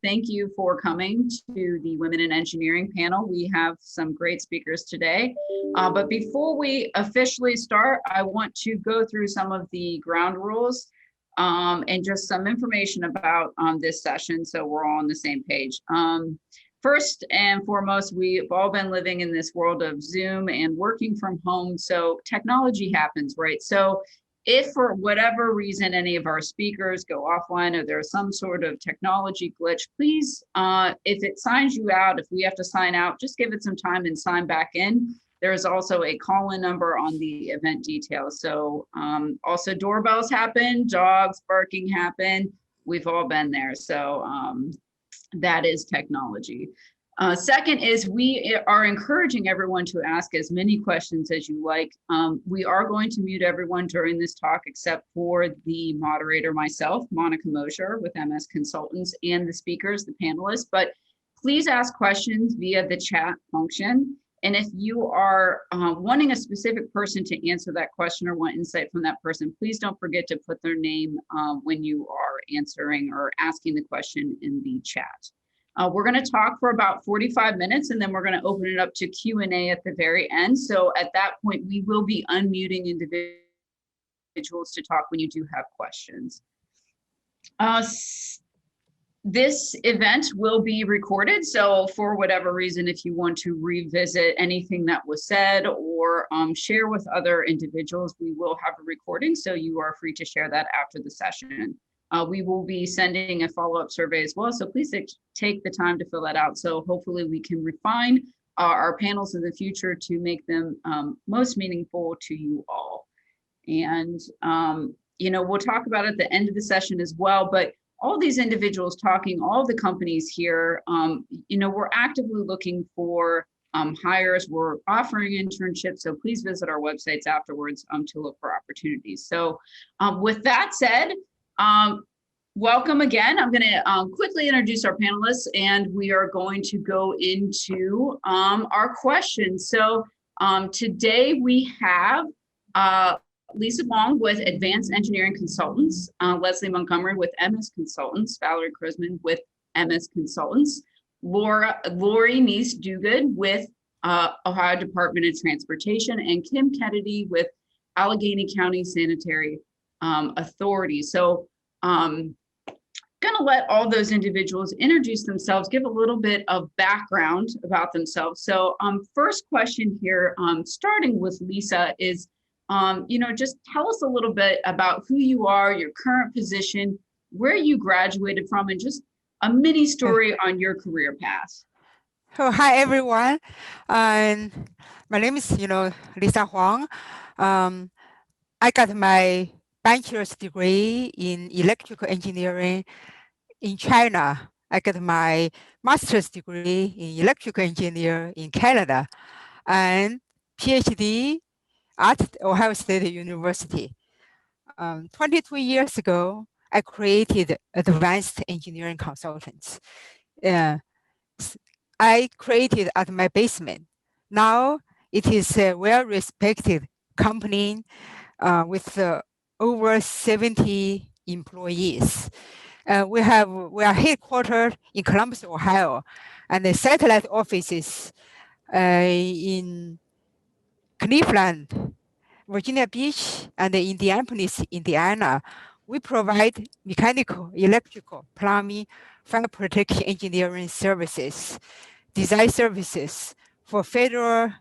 Thank you for coming to the Women in Engineering panel. We have some great speakers today. But before we officially start, I want to go through some of the ground rules and just some information about this session so we're all on the same page. First and foremost, we've all been living in this world of Zoom and working from home, so technology happens, right? So if for whatever reason any of our speakers go offline or there's some sort of technology glitch, please, if it signs you out, if we have to sign out, just give it some time and sign back in. There is also a call-in number on the event details. So also doorbells happen, dogs barking happen. We've all been there. So that is technology. Second is we are encouraging everyone to ask as many questions as you like. We are going to mute everyone during this talk except for the moderator, myself, Monica Mosher with MS Consultants, and the speakers, the panelists, but please ask questions via the chat function. And if you are wanting a specific person to answer that question or want insight from that person, please don't forget to put their name when you are answering or asking the question in the chat. We're going to talk for about 45 minutes, and then we're going to open it up to Q&A at the very end. So at that point, we will be unmuting individuals to talk when you do have questions. This event will be recorded, so for whatever reason, if you want to revisit anything that was said or share with other individuals, we will have a recording, so you are free to share that after the session. We will be sending a follow-up survey as well, so please take the time to fill that out. So hopefully we can refine our panels in the future to make them most meaningful to you all. And you know, we'll talk about it at the end of the session as well, but all these individuals talking, all the companies here, you know, we're actively looking for hires. We're offering internships, so please visit our websites afterwards to look for opportunities. So with that said, welcome again. I'm going to quickly introduce our panelists, and we are going to go into our questions. So today we have Lisa Wong with Advanced Engineering Consultants, Leslie Montgomery with MS Consultants, Valerie Crossman with MS Consultants, Lorie Stewgood with Ohio Department of Transportation, and Kim Kennedy with Allegheny County Sanitary Authority. So gonna let all those individuals introduce themselves, give a little bit of background about themselves. So first question here, starting with Lisa, is you know, just tell us a little bit about who you are, your current position, where you graduated from, and just a mini story on your career path. Oh, hi, everyone. My name is, Lisa Huang. I got my bachelor's degree in electrical engineering in China. I got my master's degree in electrical engineering in Canada, and PhD at Ohio State University. 22 years ago, I created Advanced Engineering Consultants. I created at my basement. Now it is a well-respected company with over 70 employees. We are headquartered in Columbus, Ohio, and the satellite offices in Cleveland, Virginia Beach, and Indianapolis, Indiana. We provide mechanical, electrical, plumbing, fire protection engineering services, design services for federal,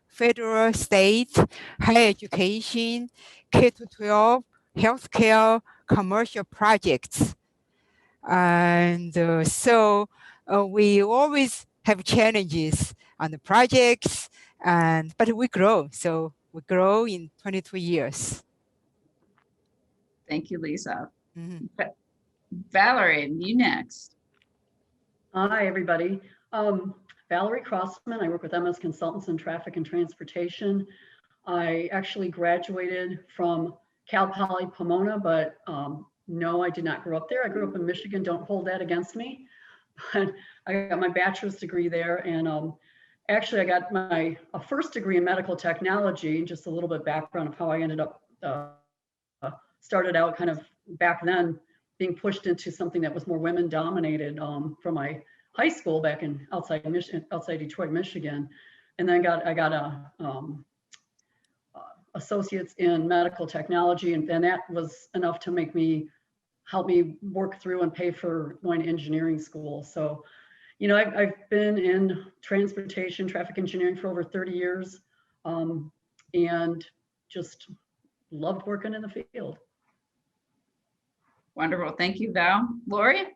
state, higher education, K-12, healthcare, commercial projects. And so we always have challenges on the projects, but we grow. So we grow in 22 years. Thank you, Lisa. Valerie, you next. Hi, everybody. Valerie Crossman. I work with MS Consultants in Traffic and Transportation. I actually graduated from Cal Poly Pomona, but no, I did not grow up there. I grew up in Michigan. Don't hold that against me. But I got my bachelor's degree there, and actually I got my first degree in medical technology. Just a little bit background of how I ended up started out kind of back then being pushed into something that was more women dominated from my high school back in outside Detroit, Michigan. And then I got a associates in medical technology, and then that was enough to help me work through and pay for going to engineering school. So, you know, I've been in transportation, traffic engineering for over 30 years, and just loved working in the field. Wonderful. Thank you, Val. Lorie?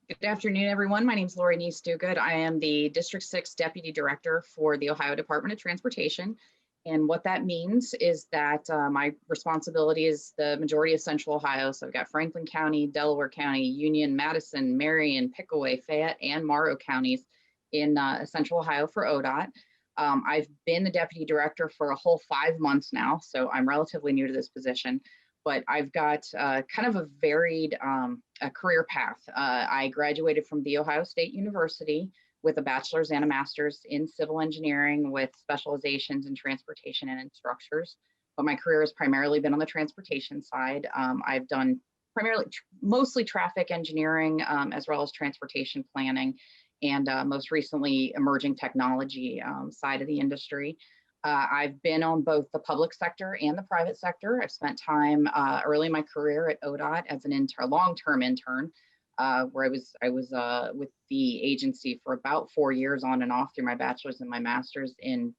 Good afternoon, everyone. My name is Lorie Stewgood. I am the District 6 Deputy Director for the Ohio Department of Transportation. And what that means is that my responsibility is the majority of Central Ohio. So I've got Franklin County, Delaware County, Union, Madison, Marion, Pickaway, Fayette, and Morrow counties in Central Ohio for ODOT. I've been the Deputy Director for a whole 5 months now, so I'm relatively new to this position. But I've got kind of a varied career path. I graduated from The Ohio State University with a bachelor's and a master's in civil engineering with specializations in transportation and in structures. But my career has primarily been on the transportation side. I've done mostly traffic engineering as well as transportation planning, and most recently emerging technology side of the industry. I've been on both the public sector and the private sector. I've spent time early in my career at ODOT as an long-term intern, where I was with the agency for about 4 years on and off through my bachelor's and my master's in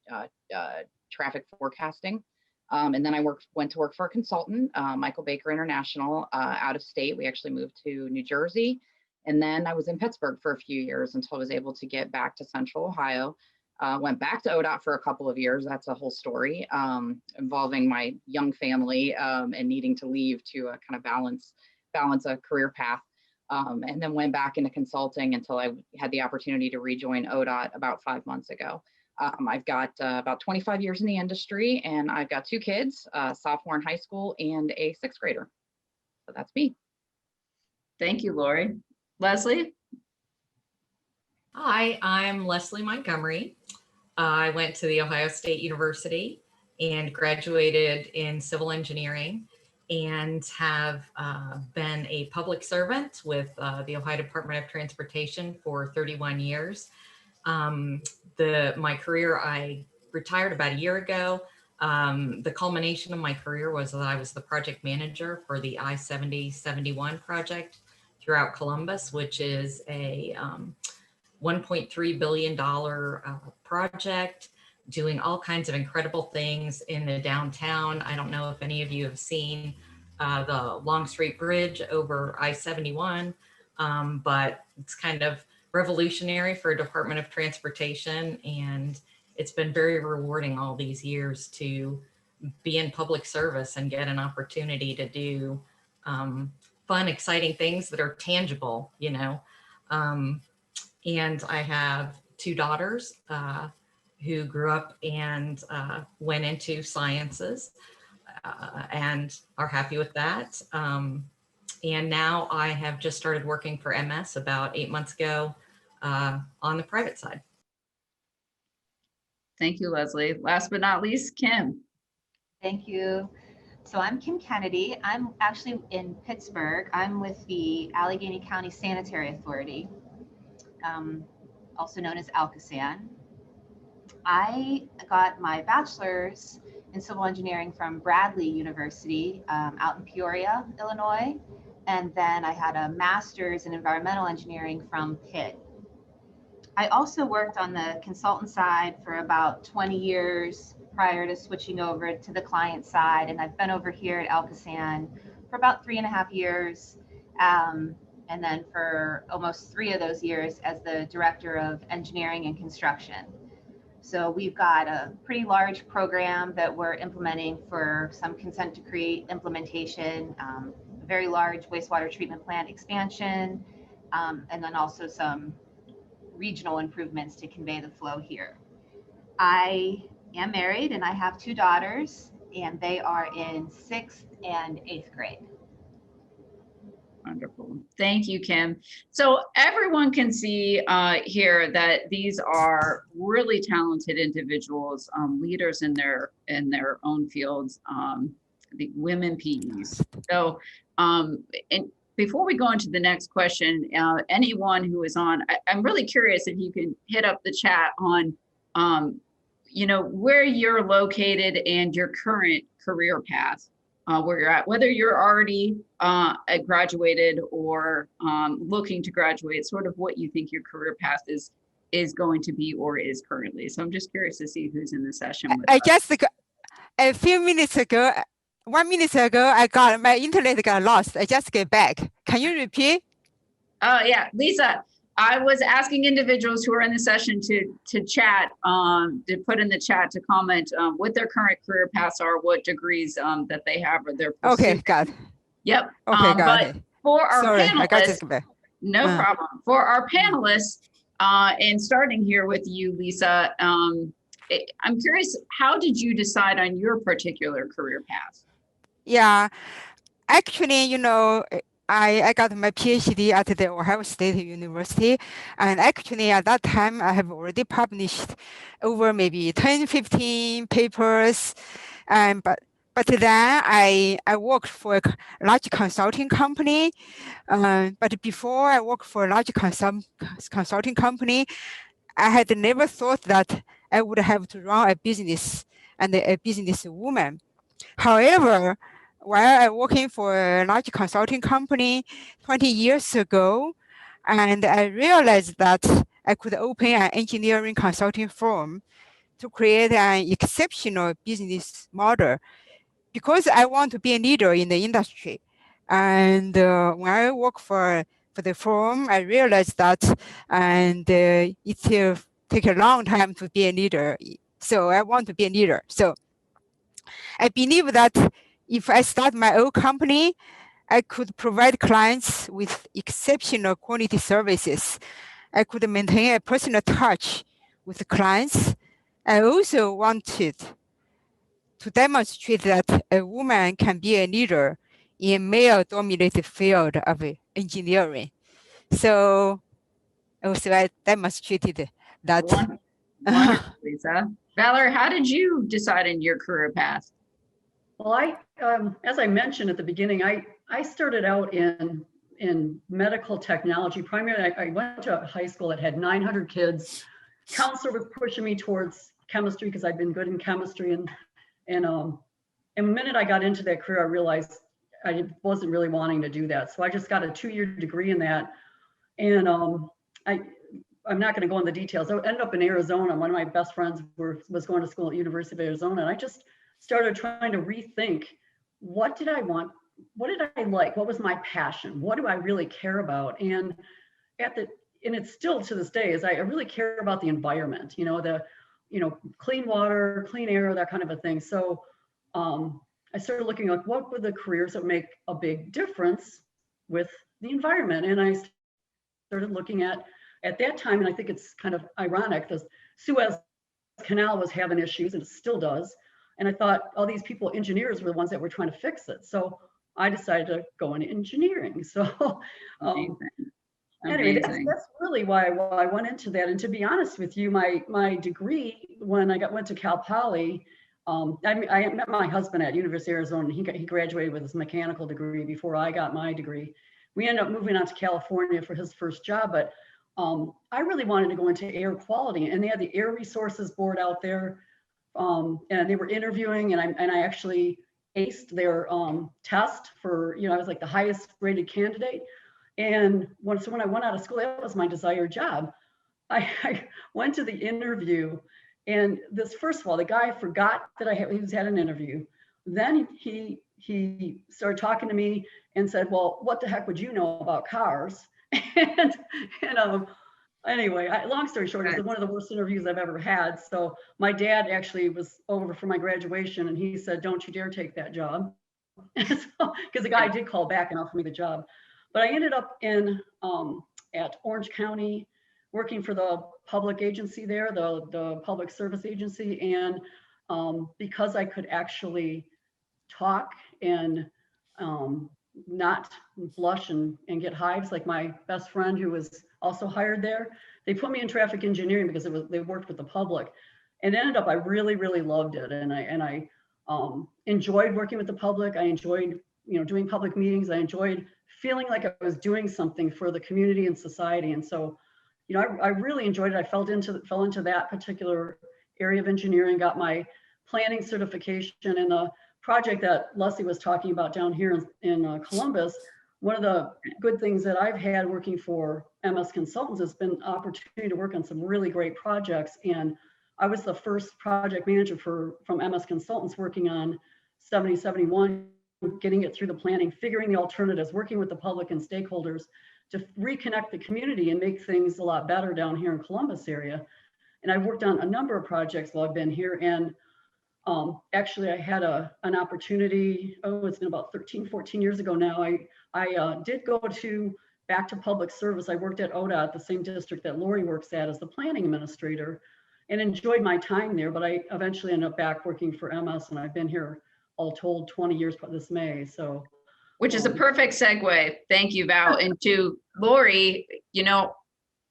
traffic forecasting. And then I went to work for a consultant, Michael Baker International, out of state. We actually moved to New Jersey. And then I was in Pittsburgh for a few years until I was able to get back to Central Ohio. Went back to ODOT for a couple of years. That's a whole story involving my young family and needing to leave to kind of balance a career path. And then went back into consulting until I had the opportunity to rejoin ODOT about 5 months ago. I've got about 25 years in the industry, and I've got 2 kids, a sophomore in high school and a 6th grader. So that's me. Thank you, Lorie. Leslie? Hi, I'm Leslie Montgomery. I went to The Ohio State University and graduated in civil engineering, and have been a public servant with the Ohio Department of Transportation for 31 years. My career, I retired about a year ago. The culmination of my career was that I was the project manager for the I-70-71 project throughout Columbus, which is a $1.3 billion project, doing all kinds of incredible things in the downtown. I don't know if any of you have seen the Longstreet Bridge over I-71, but it's kind of revolutionary for Department of Transportation, and it's been very rewarding all these years to be in public service and get an opportunity to do fun, exciting things that are tangible, you know. And I have 2 daughters who grew up and went into sciences and are happy with that. And now I have just started working for MS about 8 months ago on the private side. Thank you, Leslie. Last but not least, Kim. Thank you. So I'm Kim Kennedy. I'm actually in Pittsburgh. I'm with the Allegheny County Sanitary Authority, also known as ALCASAN. I got my bachelor's in civil engineering from Bradley University out in Peoria, Illinois. And then I had a master's in environmental engineering from Pitt. I also worked on the consultant side for about 20 years prior to switching over to the client side. And I've been over here at ALCASAN for about 3.5 years. And then for almost 3 of those years as the director of engineering and construction. So we've got a pretty large program that we're implementing for some consent decree implementation, a very large wastewater treatment plant expansion, and then also some regional improvements to convey the flow here. I am married and I have 2 daughters, and they are in 6th and 8th grade. Wonderful. Thank you, Kim. So everyone can see here that these are really talented individuals, leaders in their own fields. the women PEs. So, and before we go into the next question, anyone who is on, I'm really curious if you can hit up the chat on, you know, where you're located and your current career path, where you're at, whether you're already graduated or looking to graduate, sort of what you think your career path is going to be or is currently. So I'm just curious to see who's in the session with us. Just a few minutes ago, 1 minute ago, my internet got lost. I just get back. Can you repeat? Oh yeah, Lisa, I was asking individuals who are in the session to chat, to put in the chat to comment what their current career paths are, what degrees that they have or their pursuit. Okay, got it. Yep. Okay, got but it. for our Sorry, I got panelists, just back. no problem. For our panelists, and starting here with you, Lisa, I'm curious, how did you decide on your particular career path? Yeah, actually, you know, I got my PhD at the Ohio State University. And actually at that time, I have already published over maybe 10, 15 papers. But then I worked for a large consulting company. But before I worked for a large consulting company, I had never thought that I would have to run a business and a businesswoman. However, while I working for a large consulting company 20 years ago, and I realized that I could open an engineering consulting firm to create an exceptional business model because I want to be a leader in the industry. And when I work for the firm, I realized that, and it take a long time to be a leader. So I want to be a leader. So I believe that if I start my own company, I could provide clients with exceptional quality services. I could maintain a personal touch with clients. I also wanted to demonstrate that a woman can be a leader in a male-dominated field of engineering. So also I demonstrated that. Wonderful, Lisa. Valerie, how did you decide in your career path? Well, as I mentioned at the beginning, I started out in medical technology. Primarily, I went to a high school that had 900 kids. Counselor was pushing me towards chemistry because I'd been good in chemistry, and the minute I got into that career, I realized I wasn't really wanting to do that. So I just got a 2-year degree in that, and I'm not going to go into the details. I ended up in Arizona. One of my best friends was going to school at University of Arizona, and I just started trying to rethink, what did I want? What did I like? What was my passion? What do I really care about? And it's still to this day, is I really care about the environment, clean water, clean air, that kind of a thing. So I started looking like, what were the careers that make a big difference with the environment? And I started looking at that time, and I think it's kind of ironic, the Suez Canal was having issues, and it still does. And I thought all these people, engineers, were the ones that were trying to fix it. So I decided to go into engineering. So anyway, that's really why I went into that. And to be honest with you, my degree, when I went to Cal Poly, I met my husband at University of Arizona, and he graduated with his mechanical degree before I got my degree. We ended up moving out to California for his first job, but I really wanted to go into air quality, and they had the Air Resources Board out there. And they were interviewing, and I actually aced their test for, I was like the highest rated candidate. And when I went out of school, that was my desired job. I went to the interview, and first of all, the guy forgot that he had an interview. Then he started talking to me and said, well, what the heck would you know about cars? and anyway, long story short, it was one of the worst interviews I've ever had. So my dad actually was over for my graduation, and he said, don't you dare take that job. Because the guy did call back and offer me the job. But I ended up at Orange County, working for the public agency there, the public service agency. And because I could actually talk and not blush and get hives like my best friend who was also hired there, they put me in traffic engineering because they worked with the public, and ended up I really loved it, and I enjoyed working with the public. I enjoyed, doing public meetings. I enjoyed feeling like I was doing something for the community and society. And so, I really enjoyed it. I fell into that particular area of engineering, got my planning certification, and the project that Leslie was talking about down here in Columbus. One of the good things that I've had working for MS Consultants has been opportunity to work on some really great projects. And I was the first project manager from MS Consultants working on 7071, getting it through the planning, figuring the alternatives, working with the public and stakeholders to reconnect the community and make things a lot better down here in Columbus area. And I worked on a number of projects while I've been here. And actually I had an opportunity, it's been about 13, 14 years ago now. I did go back to public service. I worked at ODOT, the same district that Lorie works at, as the planning administrator, and enjoyed my time there. But I eventually ended up back working for MS, and I've been here all told 20 years this May. So, which is a perfect segue. Thank you, Val. And to Lorie,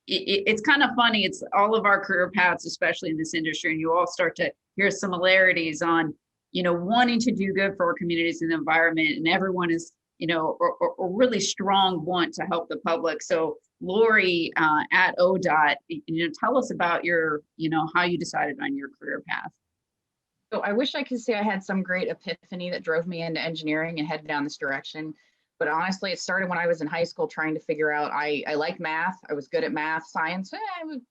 it's kind of funny. It's all of our career paths, especially in this industry, and you all start to hear similarities on, wanting to do good for our communities and the environment, and everyone is, a really strong want to help the public. So Lorie, at ODOT, tell us about your, how you decided on your career path. So I wish I could say I had some great epiphany that drove me into engineering and headed down this direction. But honestly, it started when I was in high school trying to figure out, I like math. I was good at math. Science,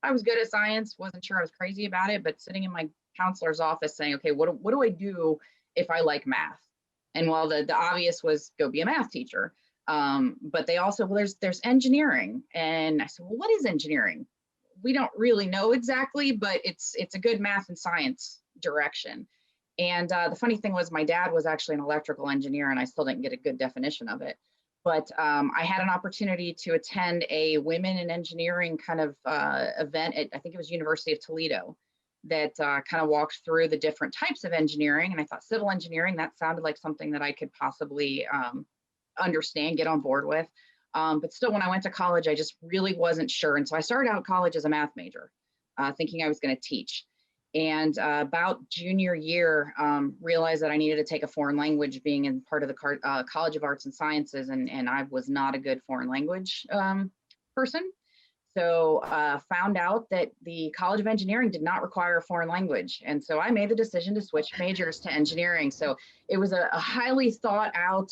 I was good at science. Wasn't sure I was crazy about it, but sitting in my counselor's office saying, okay, what do I do if I like math? And while the obvious was go be a math teacher. But they also, there's engineering. And I said, well, what is engineering? We don't really know exactly, but it's a good math and science direction. And the funny thing was my dad was actually an electrical engineer, and I still didn't get a good definition of it. But I had an opportunity to attend a women in engineering kind of event at, I think it was University of Toledo, that kind of walked through the different types of engineering. And I thought civil engineering, that sounded like something that I could possibly understand, get on board with. But still, when I went to college, I just really wasn't sure. And so I started out college as a math major, thinking I was going to teach. And about junior year, realized that I needed to take a foreign language, being in part of the College of Arts and Sciences, and I was not a good foreign language person. So found out that the College of Engineering did not require a foreign language. And so I made the decision to switch majors to engineering. So it was a highly thought out,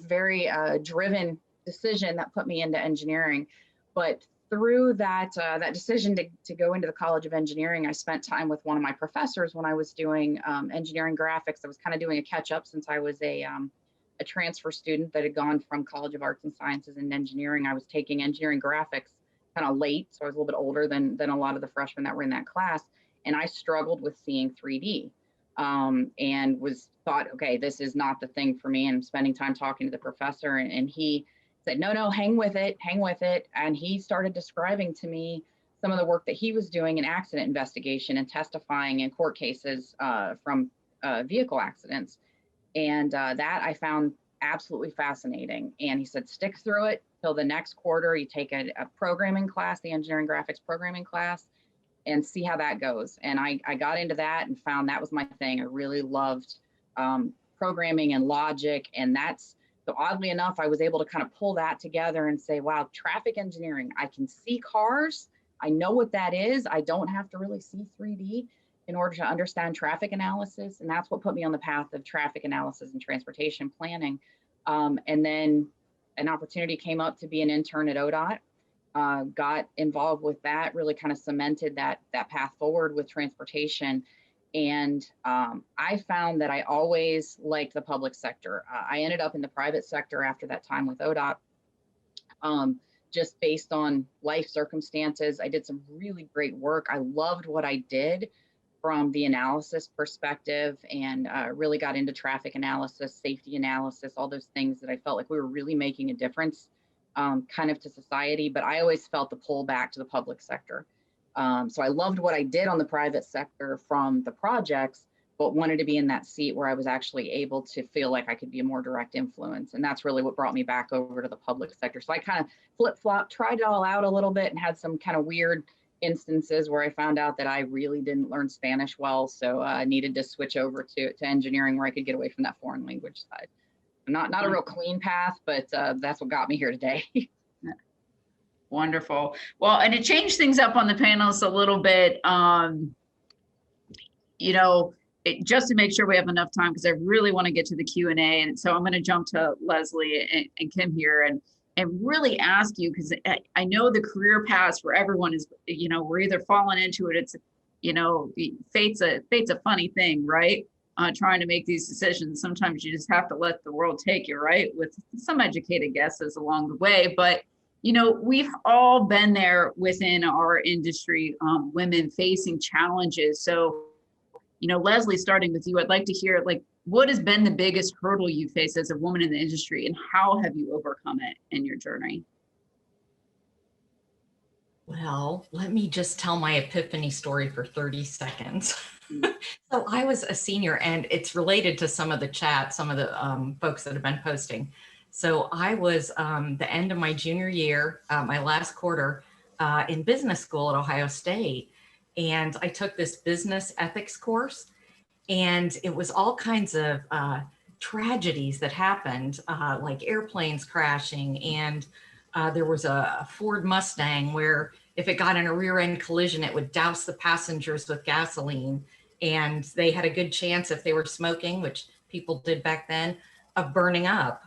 very driven decision that put me into engineering. But through that decision to go into the College of Engineering, I spent time with one of my professors when I was doing engineering graphics. I was kind of doing a catch up since I was a transfer student that had gone from College of Arts and Sciences and Engineering. I was taking engineering graphics kind of late, so I was a little bit older than a lot of the freshmen that were in that class, and I struggled with seeing 3D, and thought, okay, this is not the thing for me. And spending time talking to the professor, and he said, no, hang with it. And he started describing to me some of the work that he was doing in accident investigation and testifying in court cases from vehicle accidents. And that I found absolutely fascinating. And he said, stick through it till the next quarter. You take a programming class, the engineering graphics programming class, and see how that goes. And I got into that and found that was my thing. I really loved programming and logic. And so oddly enough, I was able to kind of pull that together and say, wow, traffic engineering, I can see cars. I know what that is. I don't have to really see 3D in order to understand traffic analysis. And that's what put me on the path of traffic analysis and transportation planning. And then an opportunity came up to be an intern at ODOT. Got involved with that, really kind of cemented that path forward with transportation. And I found that I always liked the public sector. I ended up in the private sector after that time with ODOT, just based on life circumstances. I did some really great work. I loved what I did from the analysis perspective, and really got into traffic analysis, safety analysis, all those things that I felt like we were really making a difference kind of to society. But I always felt the pull back to the public sector. So I loved what I did on the private sector from the projects, but wanted to be in that seat where I was actually able to feel like I could be a more direct influence. And that's really what brought me back over to the public sector. So I kind of flip-flopped, tried it all out a little bit, and had some kind of weird instances where I found out that I really didn't learn Spanish well, so I needed to switch over to engineering where I could get away from that foreign language side. Not a real clean path, but that's what got me here today. Wonderful. Well, and to change things up on the panels a little bit, you know, just to make sure we have enough time, because I really want to get to the Q&A. And so I'm going to jump to Leslie and Kim here and really ask you, because I know the career paths for everyone is, you know, we're either falling into it. It's, you know, fate's a funny thing, right? Trying to make these decisions. Sometimes you just have to let the world take you, right? With some educated guesses along the way. But, you know, we've all been there within our industry, women facing challenges. So, you know, Leslie, starting with you, I'd like to hear, like, what has been the biggest hurdle you face as a woman in the industry, and how have you overcome it in your journey? Well, let me just tell my epiphany story for 30 seconds. So I was a senior, and it's related to some of the chat, some of the folks that have been posting. So I was the end of my junior year, my last quarter in business school at Ohio State. And I took this business ethics course, and it was all kinds of tragedies that happened, like airplanes crashing. And there was a Ford Mustang where if it got in a rear end collision, it would douse the passengers with gasoline. And they had a good chance, if they were smoking, which people did back then, of burning up.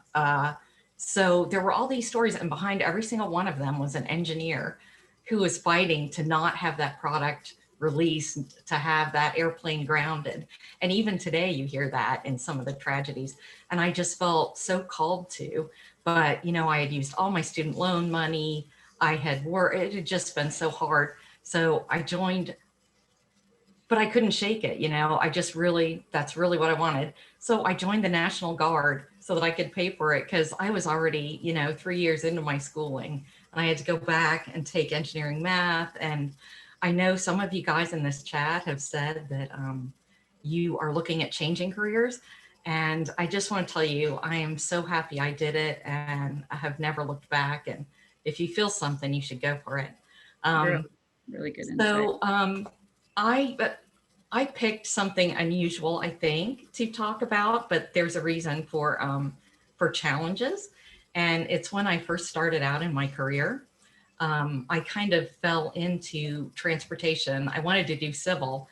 So there were all these stories, and behind every single one of them was an engineer who was fighting to not have that product released, to have that airplane grounded. And even today you hear that in some of the tragedies. And I just felt so called to, but you know, I had used all my student loan money. I had worked, it had just been so hard. So I joined, but I couldn't shake it. You know, I just really, that's really what I wanted. So I joined the National Guard so that I could pay for it, because I was already, you know, 3 years into my schooling, and I had to go back and take engineering math. And I know some of you guys in this chat have said that you are looking at changing careers. And I just want to tell you, I am so happy I did it, and I have never looked back. And if you feel something, you should go for it. Really good insight. So I picked something unusual, I think, to talk about, but there's a reason for challenges. And it's when I first started out in my career. I kind of fell into transportation. I wanted to do civil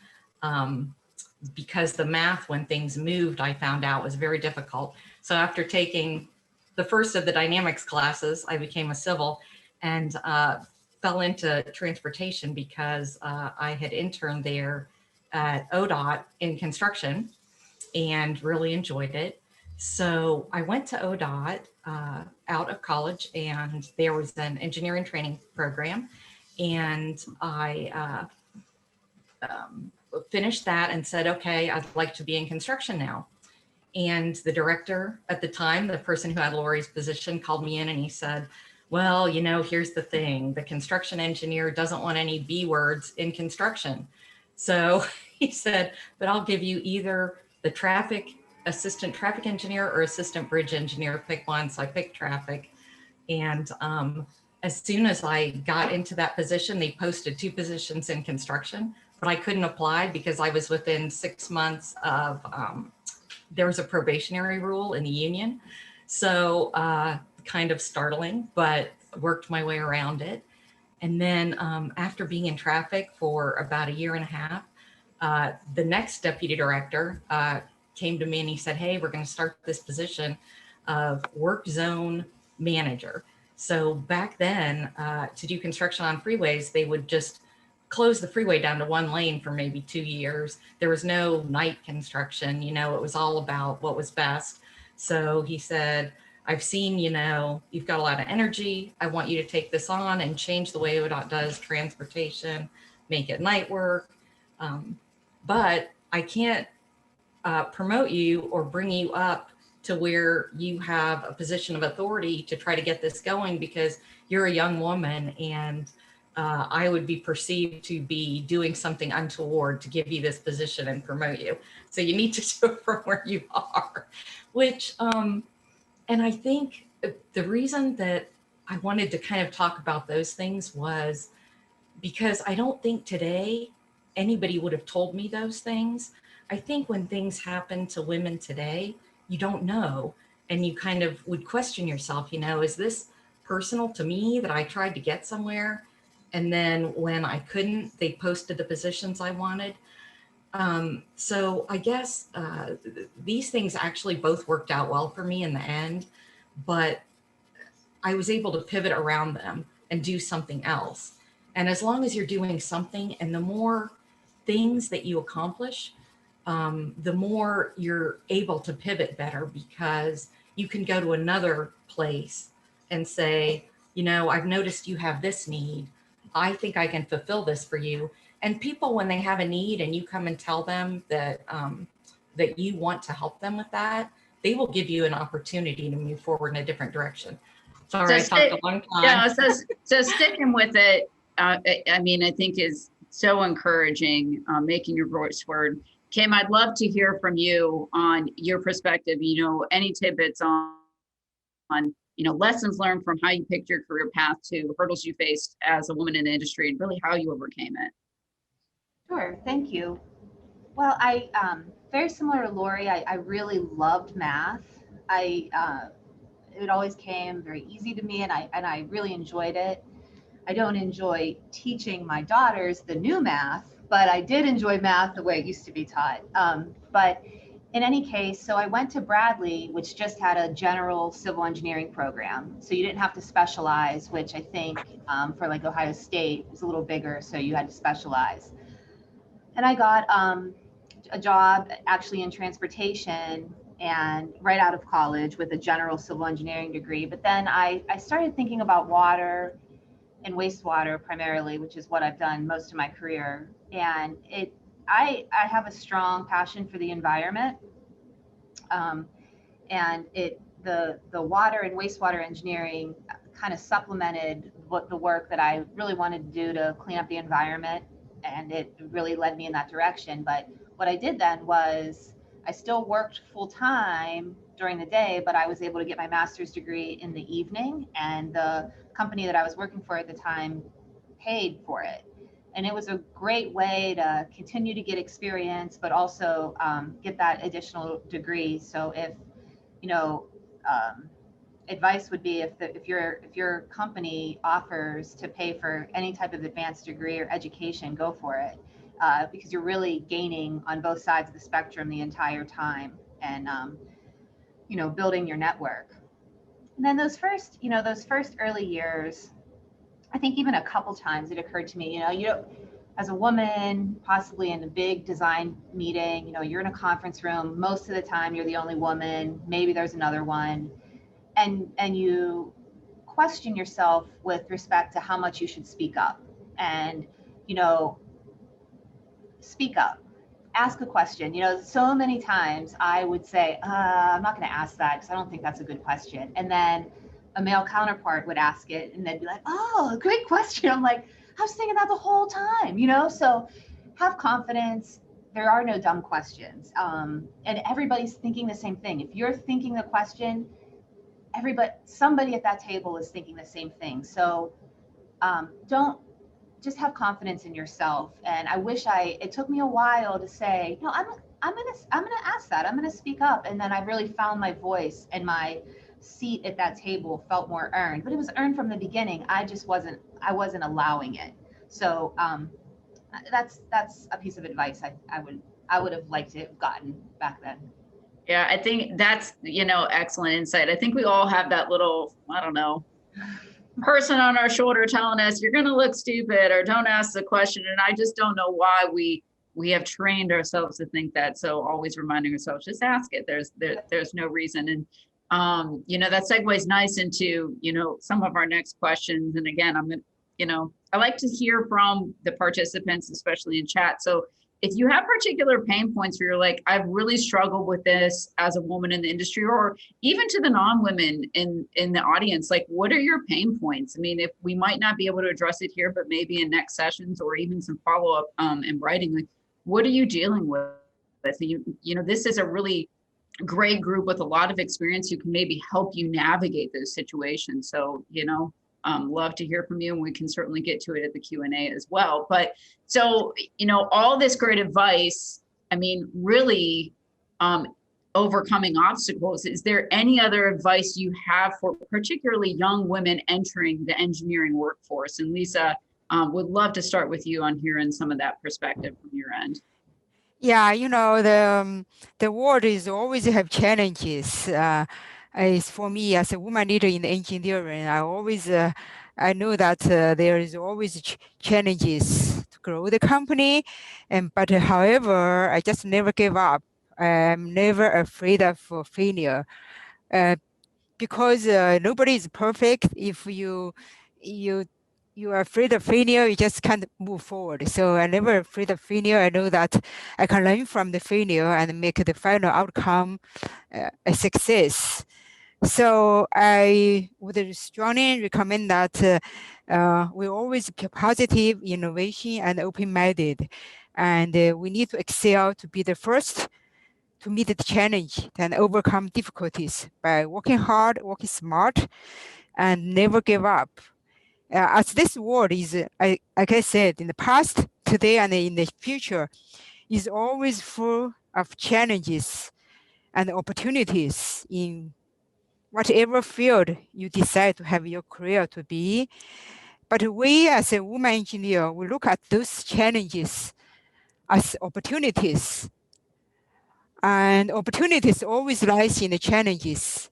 because the math, when things moved, I found out was very difficult. So after taking the first of the dynamics classes, I became a civil and fell into transportation because I had interned there at ODOT in construction and really enjoyed it. So I went to ODOT out of college, and there was an engineering training program, and I finished that and said, okay, I'd like to be in construction now. And the director at the time, the person who had Lorie's position, called me in and he said, well, you know, here's the thing. The construction engineer doesn't want any B words in construction. So he said, but I'll give you either the assistant traffic engineer or assistant bridge engineer, pick one. So I picked traffic. And as soon as I got into that position, they posted 2 positions in construction, but I couldn't apply because I was within 6 months of, there was a probationary rule in the union. So kind of startling, but worked my way around it. And then after being in traffic for about 1.5 years, the next deputy director came to me and he said, hey, we're going to start this position of work zone manager. So back then, to do construction on freeways, they would just close the freeway down to 1 lane for maybe 2 years. There was no night construction, you know, it was all about what was best. So he said, I've seen, you know, you've got a lot of energy. I want you to take this on and change the way ODOT does transportation, make it night work. But I can't promote you or bring you up to where you have a position of authority to try to get this going because you're a young woman, and I would be perceived to be doing something untoward to give you this position and promote you. So you need to do it from where you are, which, and I think the reason that I wanted to kind of talk about those things was because I don't think today anybody would have told me those things. I think when things happen to women today, you don't know, and you kind of would question yourself, is this personal to me that I tried to get somewhere? And then when I couldn't, they posted the positions I wanted. So I guess these things actually both worked out well for me in the end, but I was able to pivot around them and do something else. And as long as you're doing something, and the more things that you accomplish, the more you're able to pivot better, because you can go to another place and say, I've noticed you have this need. I think I can fulfill this for you. And people, when they have a need and you come and tell them that that you want to help them with that, they will give you an opportunity to move forward in a different direction. Sorry, I talked a long time. Yeah, so sticking with it, I mean, I think is so encouraging, making your voice heard. Kim, I'd love to hear from you on your perspective, any tidbits on lessons learned from how you picked your career path to hurdles you faced as a woman in the industry, and really how you overcame it. Sure, thank you. Well, I very similar to Lorie, I really loved math. It always came very easy to me, and I really enjoyed it. I don't enjoy teaching my daughters the new math, but I did enjoy math the way it used to be taught. But in any case, so I went to Bradley, which just had a general civil engineering program. So you didn't have to specialize, which I think for like Ohio State was a little bigger, so you had to specialize. And I got a job actually in transportation, and right out of college with a general civil engineering degree. But then I started thinking about water and wastewater primarily, which is what I've done most of my career. And I have a strong passion for the environment. And the water and wastewater engineering kind of supplemented the work that I really wanted to do to clean up the environment. And it really led me in that direction. But what I did then was I still worked full time during the day, but I was able to get my master's degree in the evening, and the company that I was working for at the time paid for it. And it was a great way to continue to get experience, but also get that additional degree. So if, advice would be if your company offers to pay for any type of advanced degree or education, go for it. Because you're really gaining on both sides of the spectrum the entire time, and building your network. And then those first early years, I think even a couple times it occurred to me, as a woman, possibly in a big design meeting, you're in a conference room, most of the time you're the only woman, maybe there's another one, and you question yourself with respect to how much you should speak up. And speak up, ask a question. So many times I would say, I'm not going to ask that because I don't think that's a good question. And then a male counterpart would ask it, and they'd be like, oh, great question. I'm like, I was thinking that the whole time, so have confidence. There are no dumb questions. And everybody's thinking the same thing. If you're thinking the question, somebody at that table is thinking the same thing. So just have confidence in yourself. And I wish it took me a while to say, no, I'm gonna ask that. I'm gonna speak up. And then I really found my voice, and my seat at that table felt more earned. But it was earned from the beginning. I wasn't allowing it. So that's a piece of advice I would have liked to have gotten back then. Yeah, I think that's, excellent insight. I think we all have that little, person on our shoulder telling us you're going to look stupid or don't ask the question. And I just don't know why we have trained ourselves to think that. So always reminding ourselves, just ask it. There's no reason. And, that segues nice into, some of our next questions. And again, I like to hear from the participants, especially in chat. So if you have particular pain points where you're like, I've really struggled with this as a woman in the industry, or even to the non-women in the audience, like, what are your pain points? I mean, if we might not be able to address it here, but maybe in next sessions or even some follow-up in writing, like, what are you dealing with? This is a really great group with a lot of experience who can maybe help you navigate those situations. So, love to hear from you, and we can certainly get to it at the Q&A as well. But so, all this great advice, I mean, really overcoming obstacles. Is there any other advice you have for particularly young women entering the engineering workforce? And Lisa, would love to start with you on hearing some of that perspective from your end. Yeah, the world is always have challenges. As for me, as a woman leader in engineering, I know that there is always challenges to grow the company, but however, I just never give up. I'm never afraid of failure, because nobody is perfect. If you are afraid of failure, you just can't move forward. So I never afraid of failure. I know that I can learn from the failure and make the final outcome a success. So I would strongly recommend that we always be positive, innovation, and open-minded. And we need to excel to be the first to meet the challenge and overcome difficulties by working hard, working smart, and never give up. As this world is, like I said, in the past, today, and in the future, is always full of challenges and opportunities in whatever field you decide to have your career to be. But we, as a woman engineer, we look at those challenges as opportunities. And opportunities always lies in the challenges.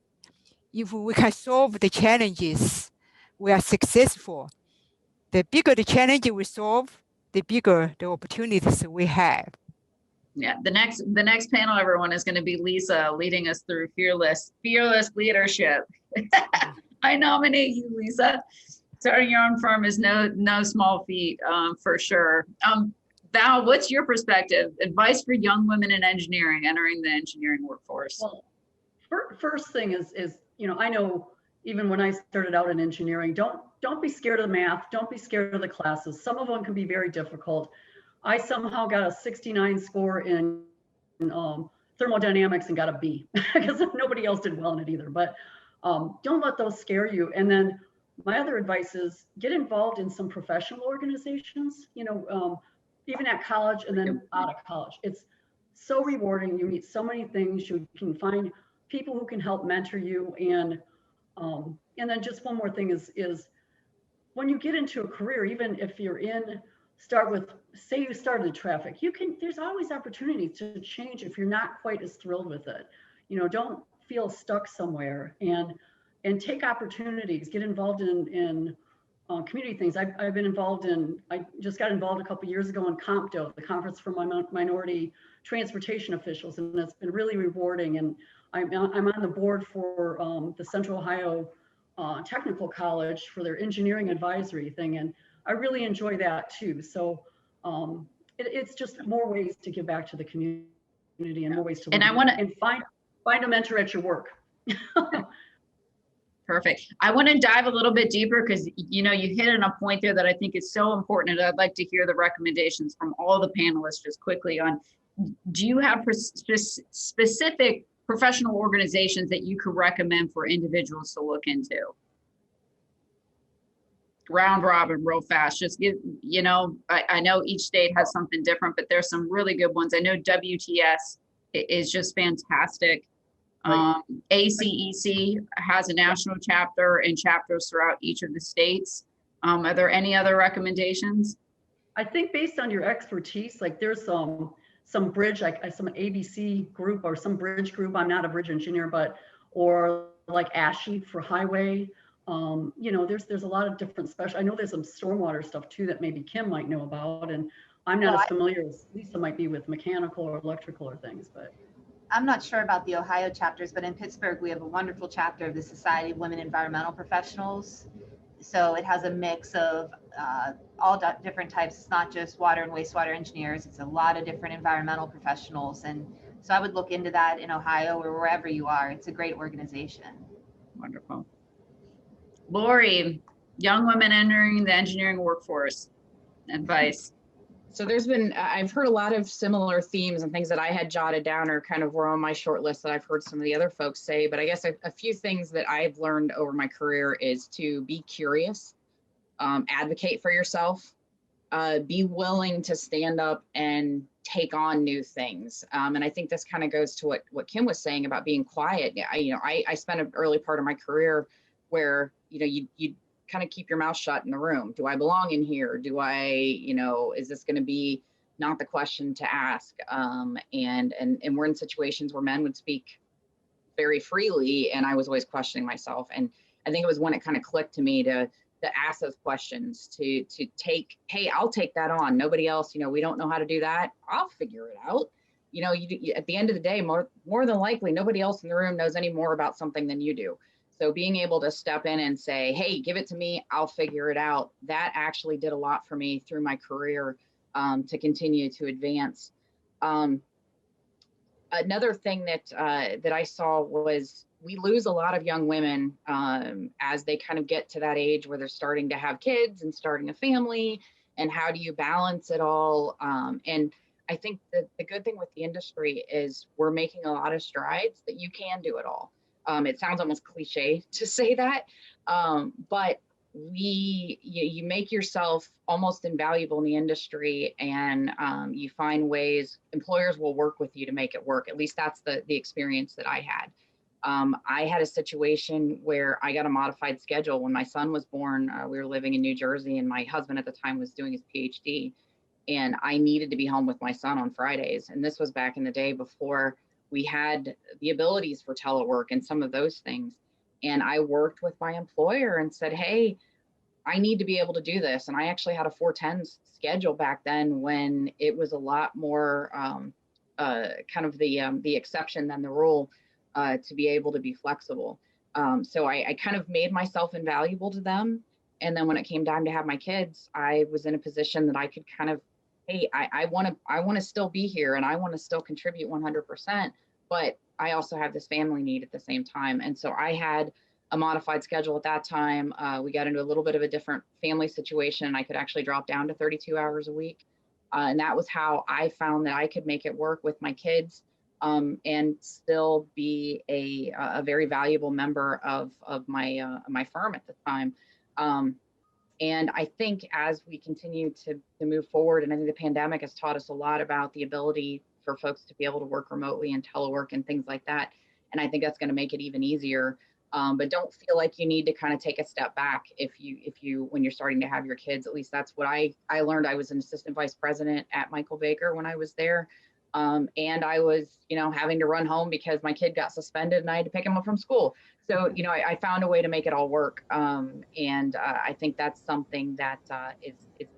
If we can solve the challenges, we are successful. The bigger the challenge we solve, the bigger the opportunities we have. Yeah, the next panel, everyone, is going to be Lisa leading us through fearless leadership. I nominate you, Lisa. Starting your own firm is no small feat, for sure. Val, what's your perspective? Advice for young women in engineering entering the engineering workforce? Well, first thing is I know even when I started out in engineering, don't be scared of the math. Don't be scared of the classes. Some of them can be very difficult. I somehow got a 69 score in thermodynamics and got a B because nobody else did well in it either. But don't let those scare you. And then my other advice is get involved in some professional organizations, even at college and then out of college. It's so rewarding. You meet so many things. You can find people who can help mentor you. And then just one more thing is when you get into a career, even if you're say you started in traffic, there's always opportunity to change if you're not quite as thrilled with it. Don't feel stuck somewhere and take opportunities, get involved in community things. I've been involved I just got involved a couple of years ago in CompDo, the Conference for Minority Transportation Officials, and it's been really rewarding. And I'm on the board for the Central Ohio Technical College for their engineering advisory thing, and I really enjoy that too. So it's just more ways to give back to the community and more ways to find a mentor at your work. Perfect. I want to dive a little bit deeper because you hit on a point there that I think is so important, and I'd like to hear the recommendations from all the panelists just quickly on. Do you have specific professional organizations that you could recommend for individuals to look into? Round robin, real fast. Just give, I know each state has something different, but there's some really good ones. I know WTS is just fantastic. ACEC has a national chapter and chapters throughout each of the states. Are there any other recommendations? I think based on your expertise, like there's some bridge, like some ABC group or some bridge group. I'm not a bridge engineer, or like ASHE for highway. There's a lot of different special. I know there's some stormwater stuff too that maybe Kim might know about, and I'm not as familiar as Lisa might be with mechanical or electrical or things, but. I'm not sure about the Ohio chapters, but in Pittsburgh, we have a wonderful chapter of the Society of Women Environmental Professionals. So it has a mix of all different types. It's not just water and wastewater engineers. It's a lot of different environmental professionals. And so I would look into that in Ohio or wherever you are. It's a great organization. Wonderful. Lorie, young women entering the engineering workforce, advice. So I've heard a lot of similar themes and things that I had jotted down or kind of were on my short list that I've heard some of the other folks say, but I guess a few things that I've learned over my career is to be curious, advocate for yourself, be willing to stand up and take on new things. And I think this kind of goes to what Kim was saying about being quiet. I spent an early part of my career where, you kind of keep your mouth shut in the room. Do I belong in here? Is this going to be not the question to ask? And we're in situations where men would speak very freely, and I was always questioning myself. And I think it was when it kind of clicked to me to ask those questions, to take, hey, I'll take that on. Nobody else, we don't know how to do that. I'll figure it out. At the end of the day, more than likely, nobody else in the room knows any more about something than you do. So being able to step in and say, hey, give it to me, I'll figure it out. That actually did a lot for me through my career, to continue to advance. Another thing that I saw was we lose a lot of young women as they kind of get to that age where they're starting to have kids and starting a family, and how do you balance it all? And I think that the good thing with the industry is we're making a lot of strides that you can do it all. It sounds almost cliche to say that, but you make yourself almost invaluable in the industry, and you find ways. Employers will work with you to make it work. At least that's the experience that I had. I had a situation where I got a modified schedule when my son was born. We were living in New Jersey, and my husband at the time was doing his PhD, and I needed to be home with my son on Fridays. And this was back in the day before we had the abilities for telework and some of those things. And I worked with my employer and said, hey, I need to be able to do this. And I actually had a 410s schedule back then, when it was a lot more kind of the exception than the rule, to be able to be flexible. So I kind of made myself invaluable to them. And then when it came time to have my kids, I was in a position that I could kind of, hey, I want to still be here, and I want to still contribute 100%, but I also have this family need at the same time. And so I had a modified schedule at that time. We got into a little bit of a different family situation. I could actually drop down to 32 hours a week. And that was how I found that I could make it work with my kids, and still be a very valuable member of my firm at the time. And I think as we continue to move forward, and I think the pandemic has taught us a lot about the ability for folks to be able to work remotely and telework and things like that. And I think that's going to make it even easier. But don't feel like you need to kind of take a step back if you when you're starting to have your kids. At least that's what I learned. I was an assistant vice president at Michael Baker when I was there. And I was, having to run home because my kid got suspended and I had to pick him up from school. So, I found a way to make it all work. And I think that's something that is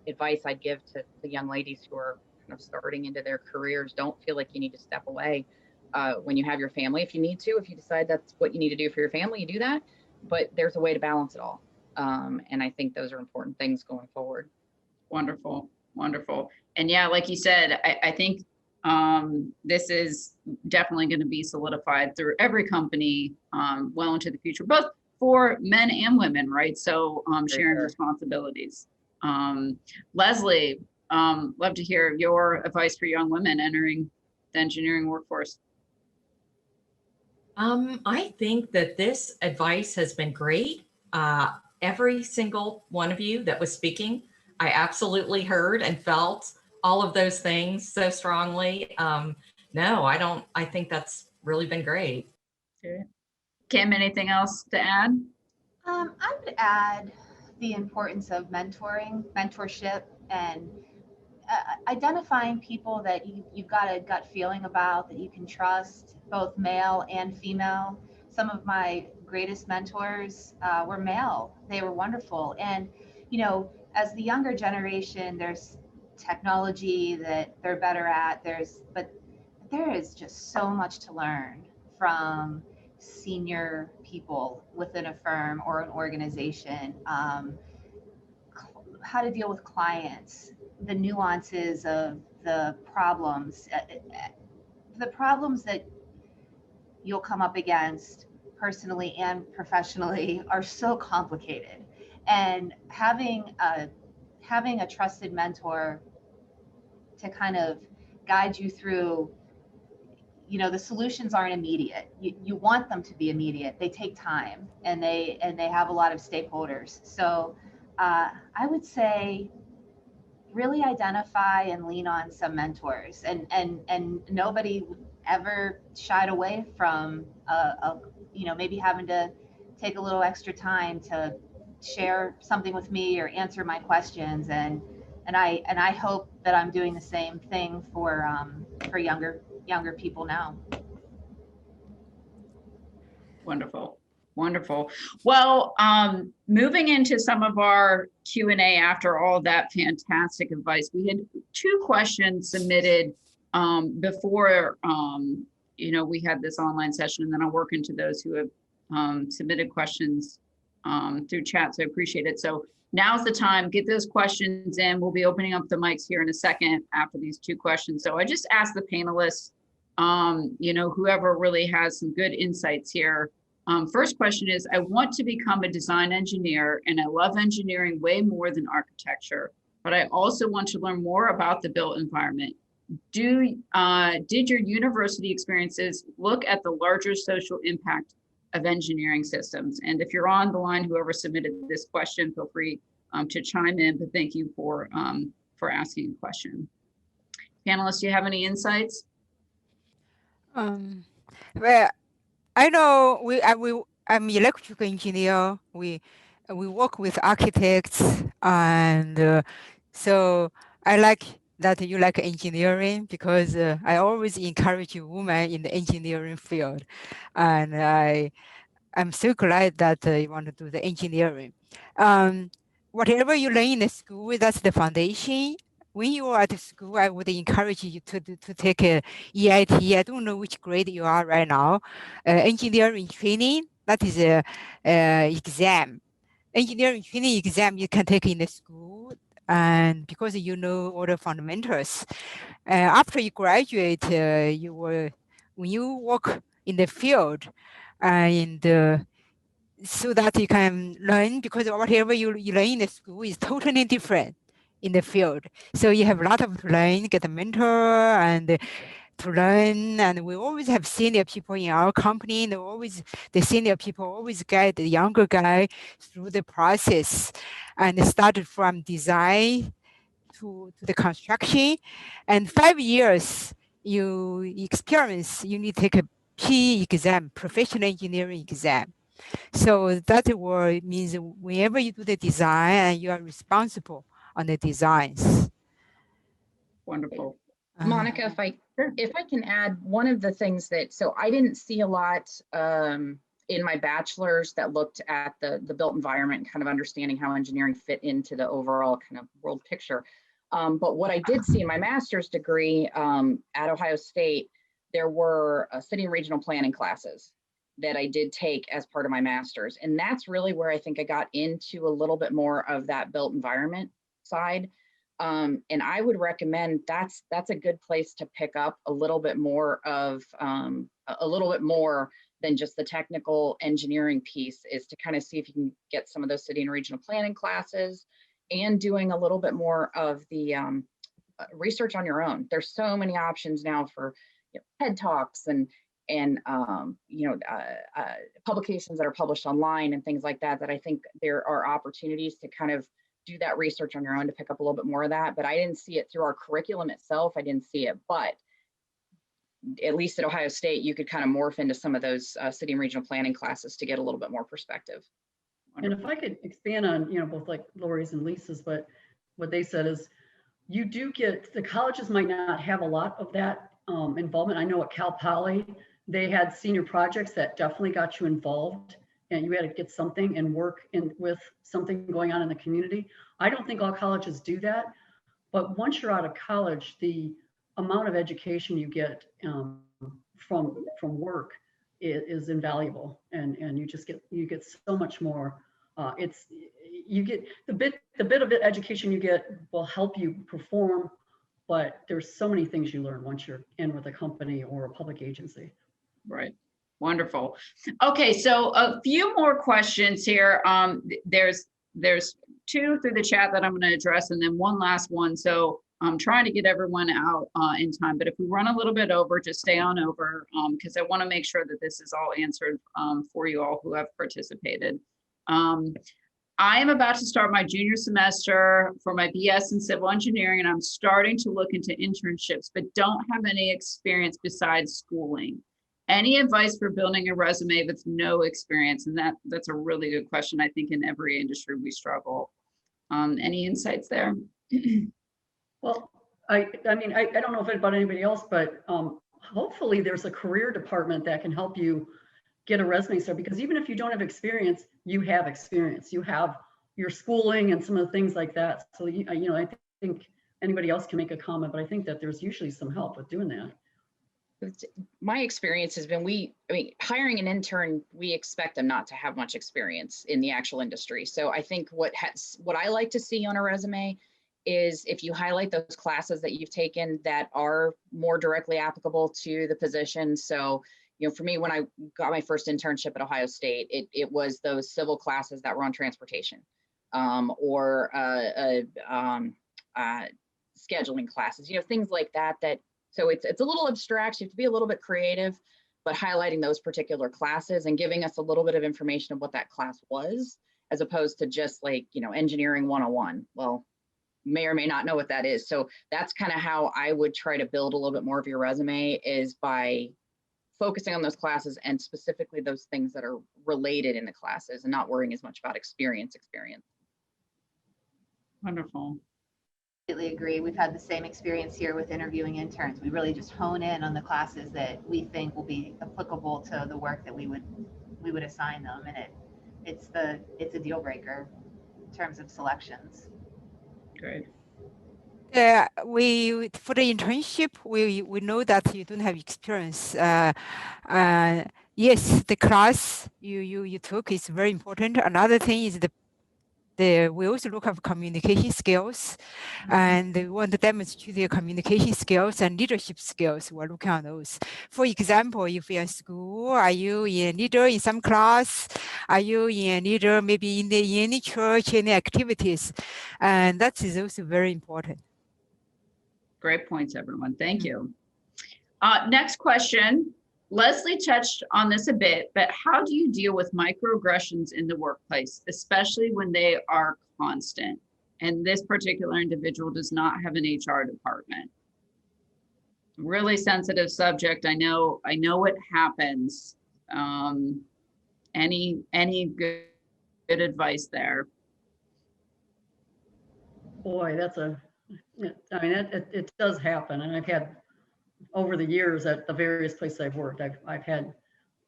advice I'd give to the young ladies who are kind of starting into their careers. Don't feel like you need to step away when you have your family. If you need to, if you decide that's what you need to do for your family, you do that. But there's a way to balance it all. And I think those are important things going forward. Wonderful, wonderful. And yeah, like you said, I think this is definitely going to be solidified through every company well into the future, both for men and women, right? So sharing responsibilities. Leslie, love to hear your advice for young women entering the engineering workforce. I think that this advice has been great. Every single one of you that was speaking, I absolutely heard and felt all of those things so strongly. No, I don't. I think that's really been great. Okay. Kim, anything else to add? I would add the importance of mentorship, and identifying people that you've got a gut feeling about, that you can trust, both male and female. Some of my greatest mentors were male. They were wonderful. And, as the younger generation, there's technology that they're better at. But there is just so much to learn from senior people within a firm or an organization. How to deal with clients, the nuances of the problems that you'll come up against personally and professionally are so complicated. And having a trusted mentor to kind of guide you through, you know, the solutions aren't immediate. You want them to be immediate. They take time, and they have a lot of stakeholders. So I would say really identify and lean on some mentors, and nobody ever shied away from you know, maybe having to take a little extra time to share something with me or answer my questions, and I hope that I'm doing the same thing for younger people now. Wonderful. Wonderful. Well, moving into some of our Q&A after all that fantastic advice, we had 2 questions submitted before, you know, we had this online session, and then I'll work into those who have submitted questions through chat. So I appreciate it. So now's the time, get those questions in. We'll be opening up the mics here in a second after these 2 questions. So I just asked the panelists, you know, whoever really has some good insights here. First question is, I want to become a design engineer, and I love engineering way more than architecture, but I also want to learn more about the built environment. Did your university experiences look at the larger social impact of engineering systems? And if you're on the line, whoever submitted this question, feel free to chime in, but thank you for asking a question. Panelists, do you have any insights? Well, I know I'm electrical engineer. We work with architects, and so I like that you like engineering, because I always encourage women in the engineering field, and I'm so glad that you want to do the engineering. Whatever you learn in the school, that's the foundation. When you are at school, I would encourage you to take a EIT. I don't know which grade you are right now. Engineering training, that is a exam. Engineering training exam you can take in the school, and because you know all the fundamentals. After you graduate, when you work in the field, and so that you can learn, because whatever you learn in the school is totally different in the field. So you have a lot of to learn, get a mentor, and to learn. And we always have senior people in our company, and the senior people always guide the younger guy through the process, and started from design to the construction. And 5 years you experience, you need to take a P exam, professional engineering exam. So that word means whenever you do the design, you are responsible on the designs. Wonderful. Monica, if I can add, one of the things that, so I didn't see a lot in my bachelor's that looked at the built environment, kind of understanding how engineering fit into the overall kind of world picture. But what I did see in my master's degree at Ohio State, there were city and regional planning classes that I did take as part of my master's. And that's really where I think I got into a little bit more of that built environment side. And I would recommend that's a good place to pick up a little bit more of a little bit more than just the technical engineering piece, is to kind of see if you can get some of those city and regional planning classes, and doing a little bit more of the research on your own. There's so many options now for TED Talks and publications that are published online and things like that, that I think there are opportunities to kind of do that research on your own to pick up a little bit more of that. But I didn't see it through our curriculum itself. I didn't see it, but at least at Ohio State, you could kind of morph into some of those city and regional planning classes to get a little bit more perspective. And if I could expand on, both like Lori's and Lisa's, but what they said is, you do get, the colleges might not have a lot of that involvement. I know at Cal Poly, they had senior projects that definitely got you involved, and you had to get something and work with something going on in the community. I don't think all colleges do that, but once you're out of college, the amount of education you get from work is invaluable, and you get so much more. You get the bit of education you get will help you perform, but there's so many things you learn once you're in with a company or a public agency. Right. Wonderful. Okay, so a few more questions here. There's 2 through the chat that I'm going to address, and then one last one. So trying to get everyone out in time, but if we run a little bit over, just stay on over, because I want to make sure that this is all answered for you all who have participated. I am about to start my junior semester for my BS in civil engineering, and I'm starting to look into internships, but don't have any experience besides schooling. Any advice for building a resume with no experience? And that's a really good question. I think in every industry we struggle. Any insights there? Well, I mean, I don't know if about anybody else, but hopefully there's a career department that can help you get a resume started, because even if you don't have experience, you have experience. You have your schooling and some of the things like that. So, you know, I think anybody else can make a comment, but I think that there's usually some help with doing that. My experience has been, hiring an intern, we expect them not to have much experience in the actual industry. So I think what I like to see on a resume is if you highlight those classes that you've taken that are more directly applicable to the position. So, you know, for me, when I got my first internship at Ohio State, it was those civil classes that were on transportation, or scheduling classes, you know, things like that. So it's a little abstract. You have to be a little bit creative, but highlighting those particular classes and giving us a little bit of information of what that class was, as opposed to just like, you know, engineering 101. Well, may or may not know what that is. So that's kind of how I would try to build a little bit more of your resume, is by focusing on those classes and specifically those things that are related in the classes, and not worrying as much about experience. Wonderful. Completely agree. We've had the same experience here with interviewing interns. We really just hone in on the classes that we think will be applicable to the work that we would assign them, and it's a deal breaker in terms of selections. Great. We for the internship, we know that you don't have experience. Yes, the class you took is very important. Another thing is we also look at communication skills, and we want to demonstrate their communication skills and leadership skills. We're looking at those. For example, if you're in school, are you a leader in some class? Are you a leader maybe in any church, any activities? And that is also very important. Great points, everyone. Thank you. Next question. Leslie touched on this a bit, but how do you deal with microaggressions in the workplace, especially when they are constant? And this particular individual does not have an HR department. Really sensitive subject. I know it happens. Any good advice there? Boy, I mean, it does happen. And I've had, over the years at the various places I've worked, I've had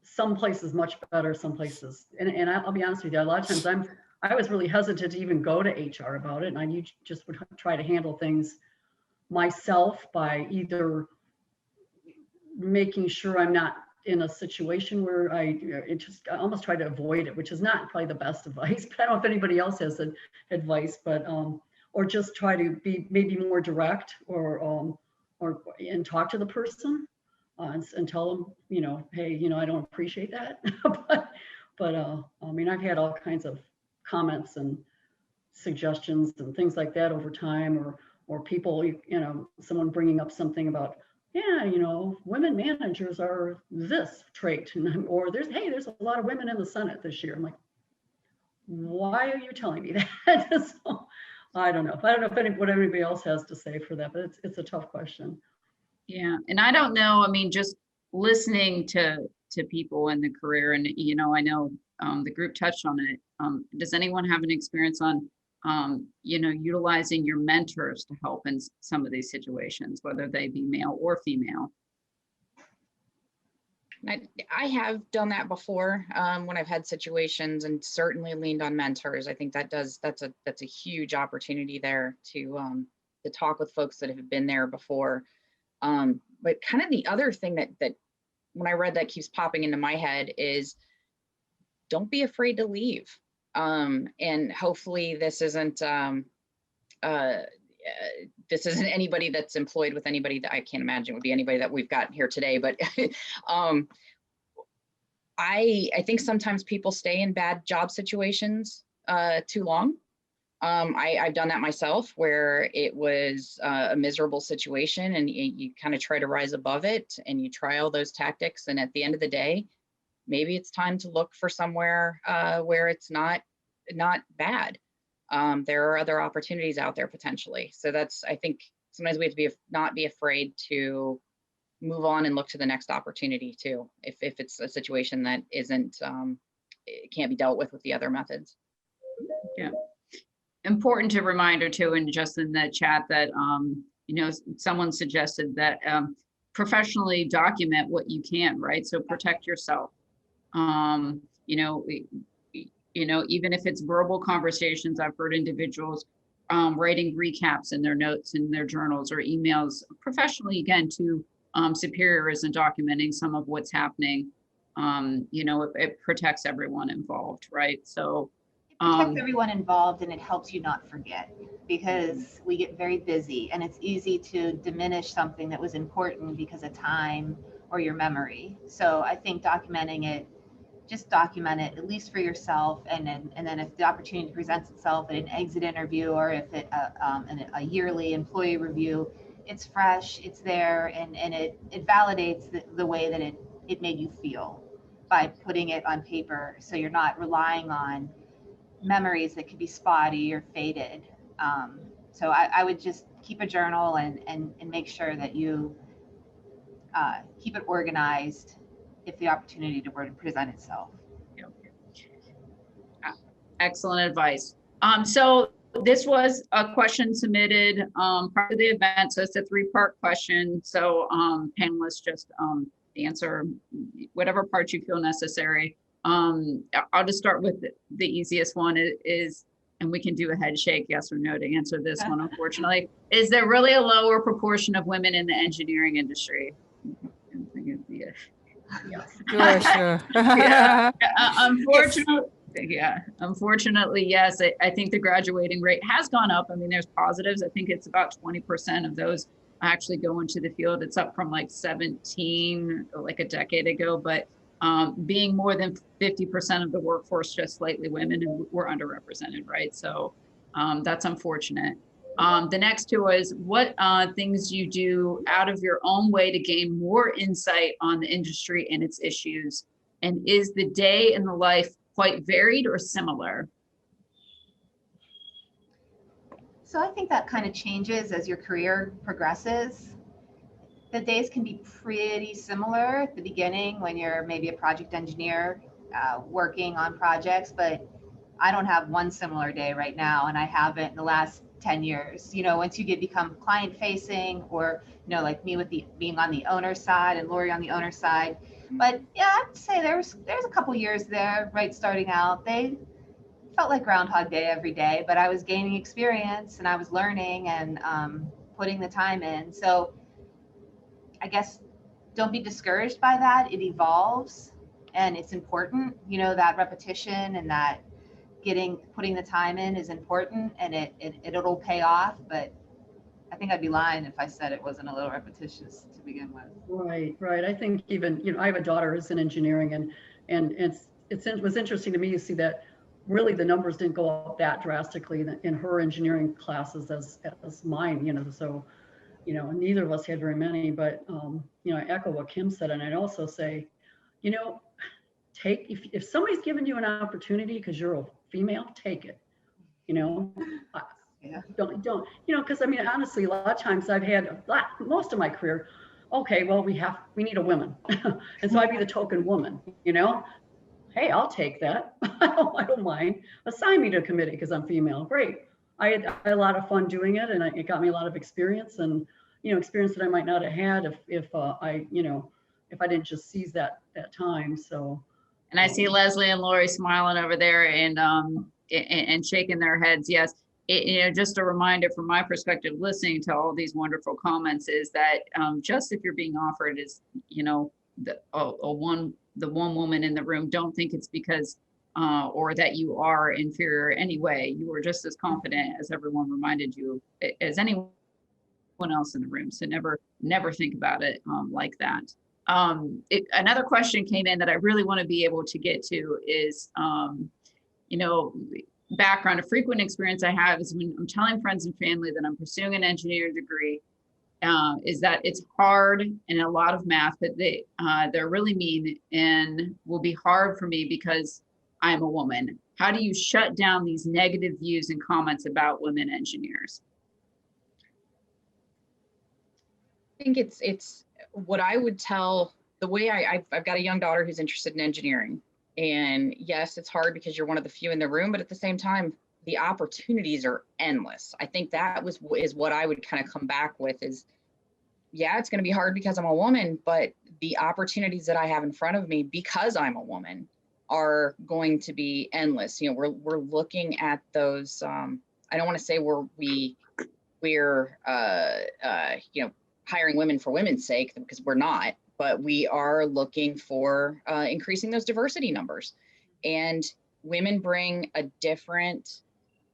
some places much better, some places, and I'll be honest with you, a lot of times I was really hesitant to even go to HR about it, and I just would try to handle things myself by either making sure I'm not in a situation where I almost try to avoid it, which is not probably the best advice, but I don't know if anybody else has advice, but or just try to be maybe more direct, or talk to the person and tell them, you know, hey, you know, I don't appreciate that. but I mean, I've had all kinds of comments and suggestions and things like that over time, or people, you know, someone bringing up something about, yeah, you know, women managers are this trait, or there's a lot of women in the Senate this year. I'm like, why are you telling me that? So, I don't know what anybody else has to say for that, but it's a tough question. Yeah, and I don't know, I mean, just listening to people in the career, and, you know, I know the group touched on it. Does anyone have an experience on, you know, utilizing your mentors to help in some of these situations, whether they be male or female? I have done that before when I've had situations, and certainly leaned on mentors. I think that's a huge opportunity there to talk with folks that have been there before. But kind of the other thing that when I read that keeps popping into my head is, don't be afraid to leave. And hopefully this isn't anybody that's employed with anybody that I can't imagine would be anybody that we've got here today. But I think sometimes people stay in bad job situations too long. I've done that myself where it was a miserable situation and you kind of try to rise above it and you try all those tactics. And at the end of the day, maybe it's time to look for somewhere where it's not bad. There are other opportunities out there potentially. So that's, I think sometimes we have to not be afraid to move on and look to the next opportunity too, if it's a situation that isn't, it can't be dealt with the other methods. Yeah. Important to reminder too, and just in the chat that, you know, someone suggested that professionally document what you can, right? So protect yourself. You know, even if it's verbal conversations, I've heard individuals writing recaps in their notes in their journals or emails professionally, again, to superiors and documenting some of what's happening. You know, it protects everyone involved, right? So it protects everyone involved, and it helps you not forget, because we get very busy and it's easy to diminish something that was important because of time or your memory. So I think documenting it, just document it at least for yourself, and then if the opportunity presents itself at an exit interview or if it a yearly employee review, it's fresh, it's there, and it validates the way that it made you feel by putting it on paper, so you're not relying on memories that could be spotty or faded. So I would just keep a journal and make sure that you keep it organized if the opportunity were to present itself. Excellent advice. So this was a question submitted prior to the event. So it's a 3-part question. So panelists just answer whatever parts you feel necessary. I'll just start with the easiest one is, and we can do a head shake, yes or no, to answer this one, unfortunately. Is there really a lower proportion of women in the engineering industry? Sure, sure. Yeah. Unfortunately, yes. I think the graduating rate has gone up. I mean, there's positives. I think it's about 20% of those actually go into the field. It's up from like 17 like a decade ago, but being more than 50% of the workforce just slightly women, and we're underrepresented, right? So that's unfortunate. The next two is what things you do out of your own way to gain more insight on the industry and its issues, and is the day in the life quite varied or similar? So I think that kind of changes as your career progresses. The days can be pretty similar at the beginning when you're maybe a project engineer working on projects, but I don't have one similar day right now, and I haven't in the last 10 years. You know, once you become client facing, or, you know, like me with being on the owner side and Lorie on the owner side. But yeah, I'd say there's a couple years there, right, starting out. They felt like Groundhog Day every day, but I was gaining experience and I was learning and putting the time in. So I guess don't be discouraged by that. It evolves and it's important, you know, that repetition and that putting the time in is important, and it'll pay off. But I think I'd be lying if I said it wasn't a little repetitious to begin with. Right. I think even, you know, I have a daughter who's in engineering, and it was interesting to me to see that really the numbers didn't go up that drastically in her engineering classes as mine, you know. So, you know, neither of us had very many, but you know, I echo what Kim said, and I'd also say, you know, if somebody's giving you an opportunity because you're a female, take it. You know, Yeah. don't, you know, because I mean, honestly, a lot of times I've had most of my career, okay, well, we need a woman. And so I'd be the token woman, you know. Hey, I'll take that. I don't mind. Assign me to a committee because I'm female. Great. I had a lot of fun doing it, and it got me a lot of experience, and, you know, experience that I might not have had if I didn't just seize that time. So. And I see Leslie and Lorie smiling over there and shaking their heads. Yes. You know, just a reminder from my perspective, listening to all these wonderful comments, is that just if you're being offered is, you know, the one woman in the room, don't think it's because or that you are inferior anyway. You are just as confident as everyone reminded you, as anyone else in the room. So never think about it like that. Another question came in that I really want to be able to get to is, you know, background, a frequent experience I have is when I'm telling friends and family that I'm pursuing an engineering degree, is that it's hard and a lot of math, but they're really mean and will be hard for me because I'm a woman. How do you shut down these negative views and comments about women engineers? I think it's what I would tell, the way I've got a young daughter who's interested in engineering. And yes, it's hard because you're one of the few in the room, but at the same time, the opportunities are endless. I think that is what I would kind of come back with is, yeah, it's going to be hard because I'm a woman, but the opportunities that I have in front of me because I'm a woman are going to be endless. You know, we're looking at those. I don't want to say we're you know, hiring women for women's sake, because we're not, but we are looking for increasing those diversity numbers. And women bring a different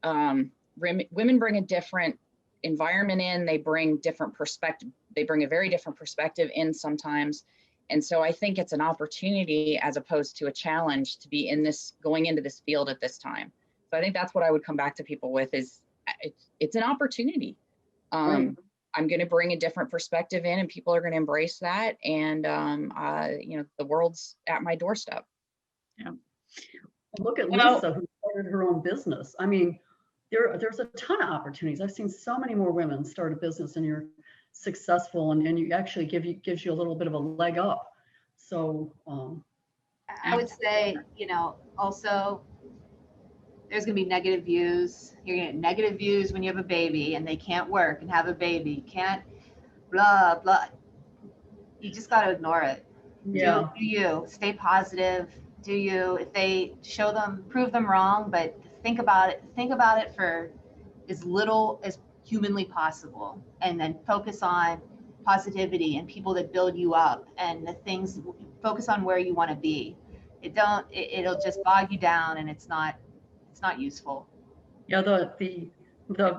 women bring a different environment in. They bring different perspective. They bring a very different perspective in sometimes. And so I think it's an opportunity as opposed to a challenge to be in this, going into this field at this time. So I think that's what I would come back to people with is it's an opportunity. Right. I'm going to bring a different perspective in and people are going to embrace that. And, you know, the world's at my doorstep. Yeah. Look at Lisa, who started her own business. I mean, there's a ton of opportunities. I've seen so many more women start a business and you're successful and you actually gives you a little bit of a leg up. So I would say, you know, also there's going to be negative views. You're going to get negative views when you have a baby and they can't work and have a baby. You can't blah, blah. You just got to ignore it. yeah. Do you stay positive? Do you, if they show them, prove them wrong, but think about it for as little as humanly possible, and then focus on positivity and people that build you up and the things, focus on where you want to be. It'll just bog you down and it's not useful. Yeah,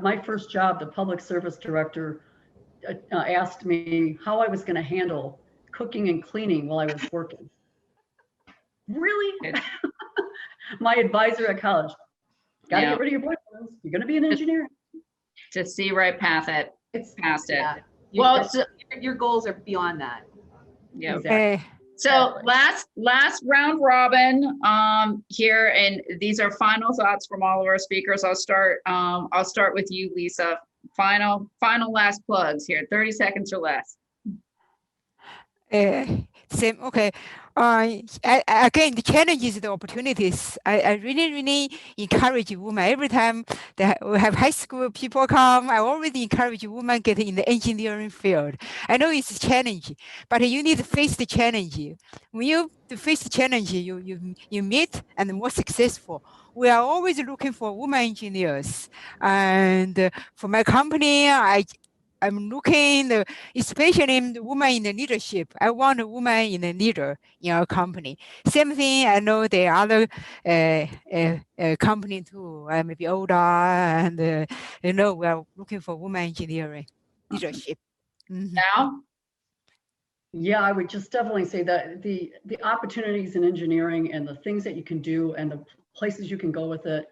my first job, the public service director asked me how I was going to handle cooking and cleaning while I was working. Really? My advisor at college, got to get rid of your boyfriends. You're going to be an engineer. To see right past it. Past it. Yeah. Well, Your goals are beyond that. yeah. Exactly. So last round robin here, and these are final thoughts from all of our speakers. I'll start with you, Lisa. Final last plugs here, 30 seconds or less. Same. Okay. Again, the challenge is the opportunities. I really encourage women. Every time that we have high school people come, I always encourage women get in the engineering field. I know it's a challenge, but you need to face the challenge. When you face the challenge, you meet and more successful. We are always looking for women engineers, and for my company, I'm looking, especially in the woman in the leadership. I want a woman in the leader in our company. Same thing, I know the other company too, maybe older, and you know, we are looking for woman engineering leadership. Mm-hmm. Now? Yeah, I would just definitely say that the opportunities in engineering and the things that you can do and the places you can go with it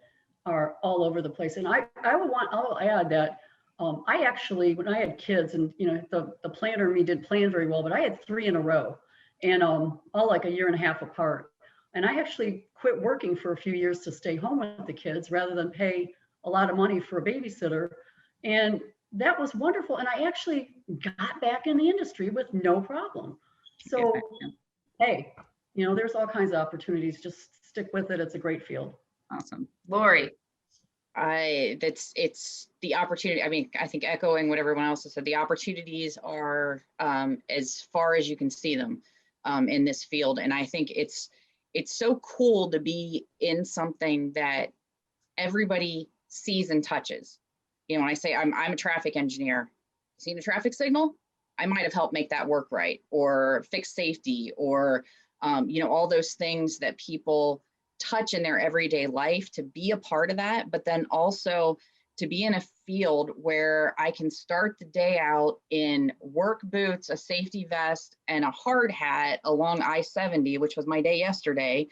are all over the place. And I'll add that I actually, when I had kids, and you know, the planner in me didn't plan very well, but I had 3 in a row, and all like a year and a half apart. And I actually quit working for a few years to stay home with the kids rather than pay a lot of money for a babysitter. And that was wonderful. And I actually got back in the industry with no problem. So, hey, you know, there's all kinds of opportunities. Just stick with it. It's a great field. Awesome. Lorie. It's the opportunity. I mean, I think echoing what everyone else has said, the opportunities are as far as you can see them in this field. And I think it's so cool to be in something that everybody sees and touches. You know, when I say I'm a traffic engineer, seen a traffic signal, I might have helped make that work right, or fix safety, or you know, all those things that people touch in their everyday life, to be a part of that, but then also to be in a field where I can start the day out in work boots, a safety vest, and a hard hat along I-70, which was my day yesterday,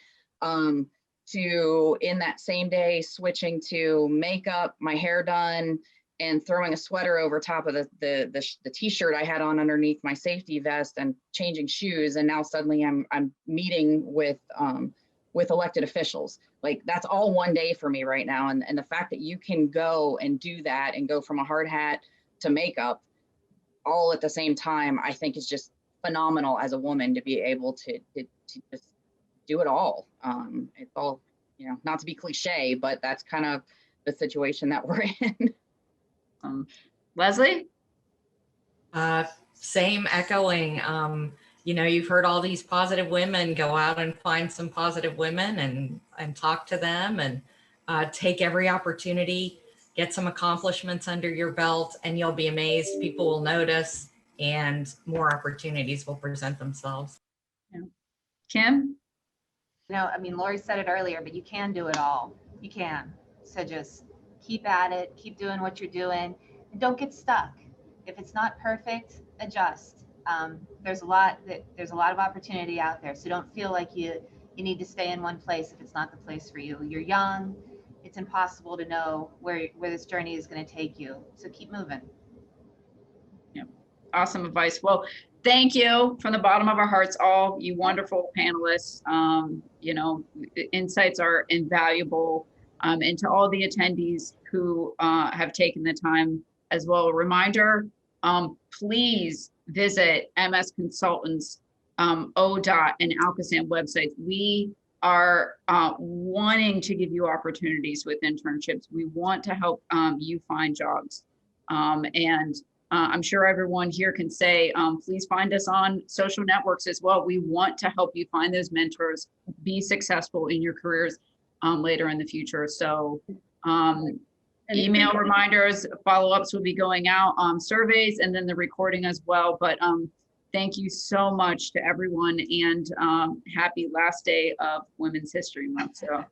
to, in that same day, switching to makeup, my hair done, and throwing a sweater over top of the t-shirt I had on underneath my safety vest, and changing shoes. And now suddenly I'm meeting with elected officials. Like, that's all one day for me right now. And the fact that you can go and do that and go from a hard hat to makeup all at the same time, I think is just phenomenal as a woman to be able to just do it all. It's all, you know, not to be cliche, but that's kind of the situation that we're in. Leslie? Same echoing. You know, you've heard all these positive women. Go out and find some positive women and talk to them, and take every opportunity, get some accomplishments under your belt, and you'll be amazed. People will notice, and more opportunities will present themselves. Yeah. Kim? No, I mean, Lorie said it earlier, but you can do it all. You can. So just keep at it, keep doing what you're doing, and don't get stuck. If it's not perfect, adjust. There's a lot of opportunity out there. So don't feel like you need to stay in one place if it's not the place for you. You're young. It's impossible to know where this journey is going to take you. So keep moving. Yeah. Awesome advice. Well, thank you from the bottom of our hearts, all you wonderful panelists. You know, the insights are invaluable. And to all the attendees who have taken the time as well, a reminder, please visit MS Consultants, ODOT and Alcoasam websites. We are wanting to give you opportunities with internships. We want to help you find jobs. And I'm sure everyone here can say, please find us on social networks as well. We want to help you find those mentors, be successful in your careers later in the future. So email reminders, follow-ups will be going out, surveys, and then the recording as well. But thank you so much to everyone, and happy last day of Women's History Month. So